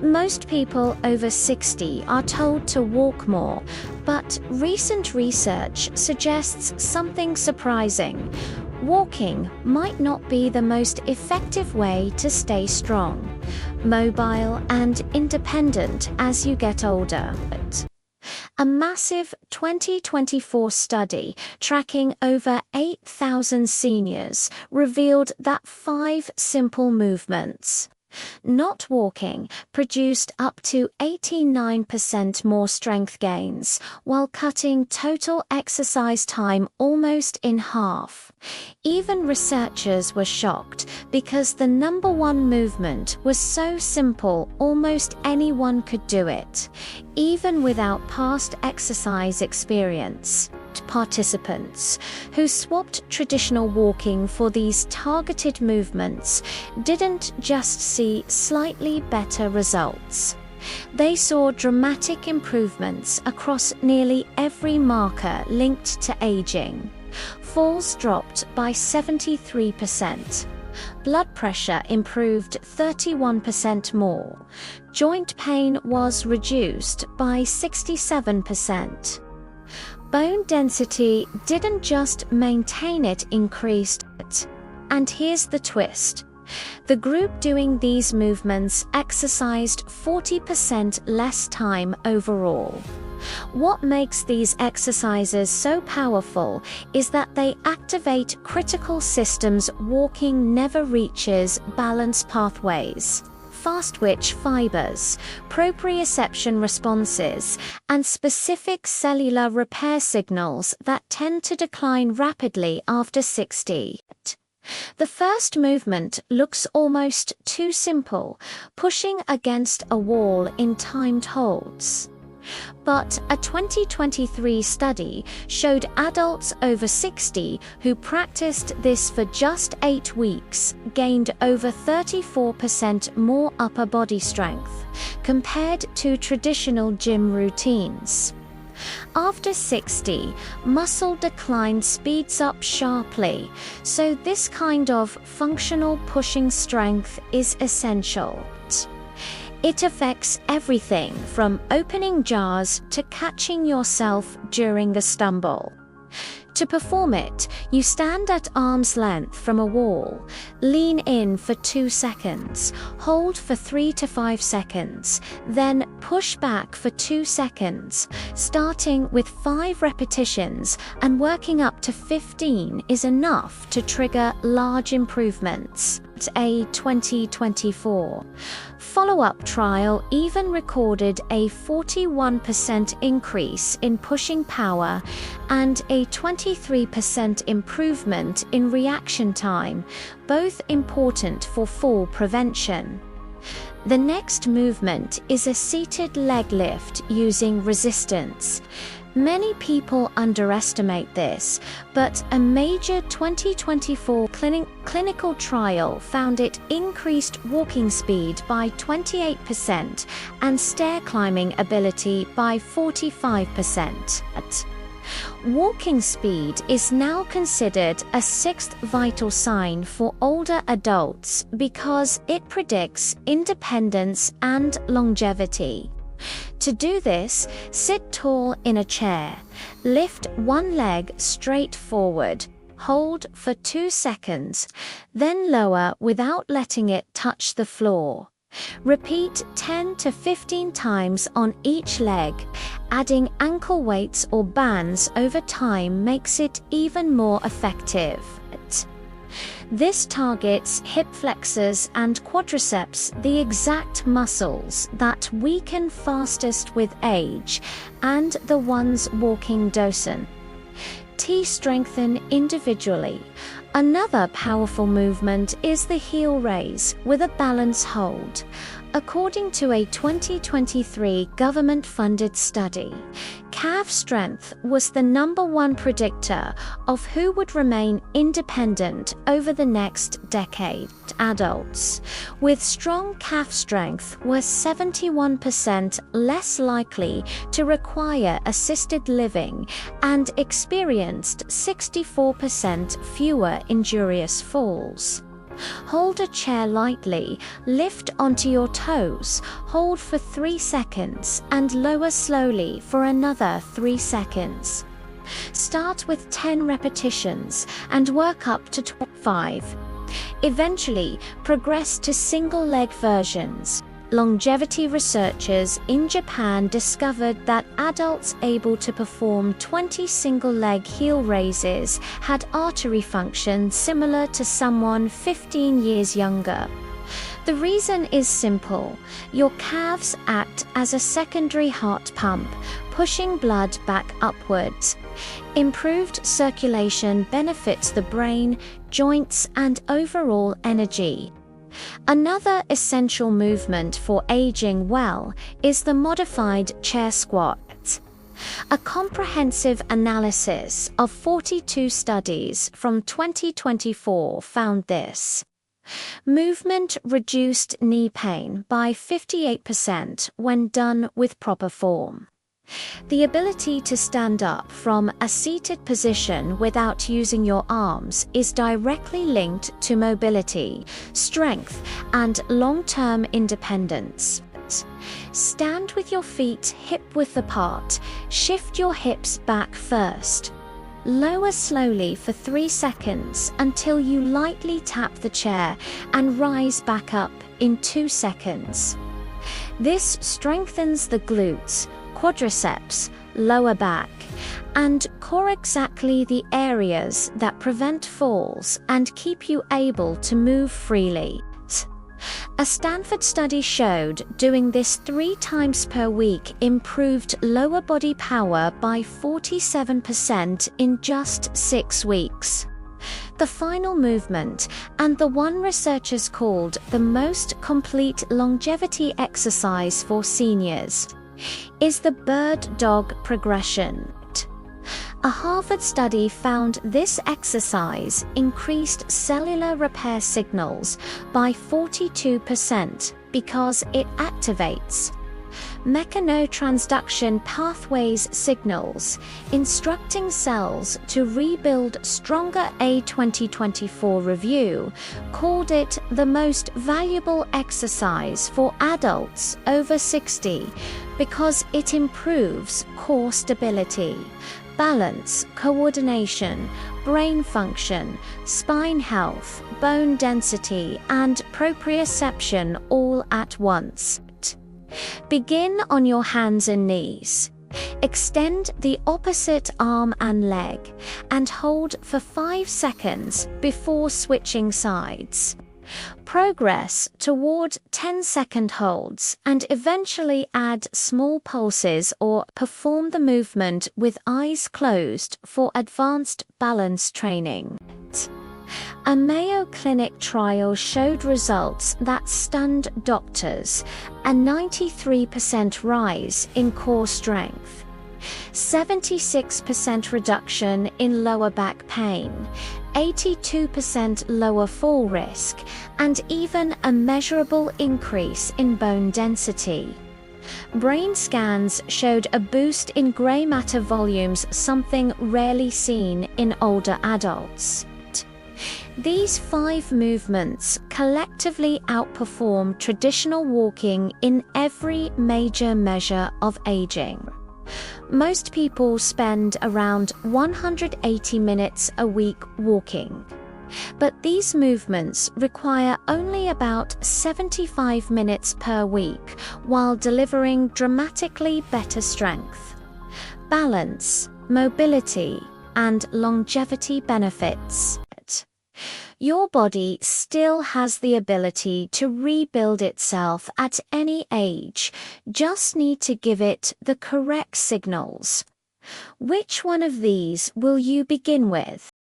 Most people over 60 are told to walk more, but recent research suggests something surprising. Walking might not be the most effective way to stay strong, mobile, and independent as you get older. A massive 2024 study tracking over 8,000 seniors revealed that 5 simple movements, not walking, produced up to 89% more strength gains, while cutting total exercise time almost in half. Even researchers were shocked because the number one movement was so simple almost anyone could do it, even without past exercise experience. Participants who swapped traditional walking for these targeted movements didn't just see slightly better results. They saw dramatic improvements across nearly every marker linked to aging. Falls dropped by 73%. Blood pressure improved 31% more. Joint pain was reduced by 67%. Bone density didn't just maintain, it increased it. And here's the twist. The group doing these movements exercised 40% less time overall. What makes these exercises so powerful is that they activate critical systems walking never reaches: balance pathways, fast-twitch fibers, proprioception responses, and specific cellular repair signals that tend to decline rapidly after 60. The first movement looks almost too simple, pushing against a wall in timed holds. But a 2023 study showed adults over 60 who practiced this for just 8 weeks gained over 34% more upper body strength compared to traditional gym routines. After 60, muscle decline speeds up sharply, so this kind of functional pushing strength is essential. It affects everything from opening jars to catching yourself during a stumble. To perform it, you stand at arm's length from a wall, lean in for 2 seconds, hold for 3 to 5 seconds, then push back for 2 seconds. Starting with 5 repetitions and working up to 15 is enough to trigger large improvements. A 2024 follow-up trial even recorded a 41% increase in pushing power and a 23% improvement in reaction time, both important for fall prevention. The next movement is a seated leg lift using resistance. Many people underestimate this, but a major 2024 clinical trial found it increased walking speed by 28% and stair climbing ability by 45%. Walking speed is now considered a 6th vital sign for older adults because it predicts independence and longevity. To do this, sit tall in a chair, lift one leg straight forward, hold for 2 seconds, then lower without letting it touch the floor. Repeat 10 to 15 times on each leg. Adding ankle weights or bands over time makes it even more effective. This targets hip flexors and quadriceps, the exact muscles that weaken fastest with age, and the ones walking doesn't. Strengthen individually. Another powerful movement is the heel raise with a balance hold. According to a 2023 government-funded study, calf strength was the #1 predictor of who would remain independent over the next decade. Adults with strong calf strength were 71% less likely to require assisted living and experienced 64% fewer injurious falls. Hold a chair lightly, lift onto your toes, hold for 3 seconds, and lower slowly for another 3 seconds. Start with 10 repetitions and work up to 25. Eventually, progress to single-leg versions. Longevity researchers in Japan discovered that adults able to perform 20 single-leg heel raises had artery function similar to someone 15 years younger. The reason is simple. Your calves act as a secondary heart pump, pushing blood back upwards. Improved circulation benefits the brain, joints, and overall energy. Another essential movement for aging well is the modified chair squat. A comprehensive analysis of 42 studies from 2024 found this. Movement reduced knee pain by 58% when done with proper form. The ability to stand up from a seated position without using your arms is directly linked to mobility, strength, and long-term independence. Stand with your feet hip-width apart, shift your hips back first. Lower slowly for 3 seconds until you lightly tap the chair and rise back up in 2 seconds. This strengthens the glutes, quadriceps, lower back, and core, exactly the areas that prevent falls and keep you able to move freely. A Stanford study showed doing this 3 times per week improved lower body power by 47% in just 6 weeks. The final movement, and the one researchers called the most complete longevity exercise for seniors, is the bird dog progression. A Harvard study found this exercise increased cellular repair signals by 42% because it activates mechanotransduction pathways signals, instructing cells to rebuild stronger. A 2024 review called it the most valuable exercise for adults over 60 because it improves core stability, balance, coordination, brain function, spine health, bone density, and proprioception all at once. Begin on your hands and knees. Extend the opposite arm and leg and hold for 5 seconds before switching sides. Progress toward 10-second holds and eventually add small pulses or perform the movement with eyes closed for advanced balance training. A Mayo Clinic trial showed results that stunned doctors: a 93% rise in core strength, 76% reduction in lower back pain, 82% lower fall risk, and even a measurable increase in bone density. Brain scans showed a boost in gray matter volumes, something rarely seen in older adults. These 5 movements collectively outperform traditional walking in every major measure of aging. Most people spend around 180 minutes a week walking, but these movements require only about 75 minutes per week while delivering dramatically better strength, balance, mobility, and longevity benefits. Your body still has the ability to rebuild itself at any age, just need to give it the correct signals. Which one of these will you begin with?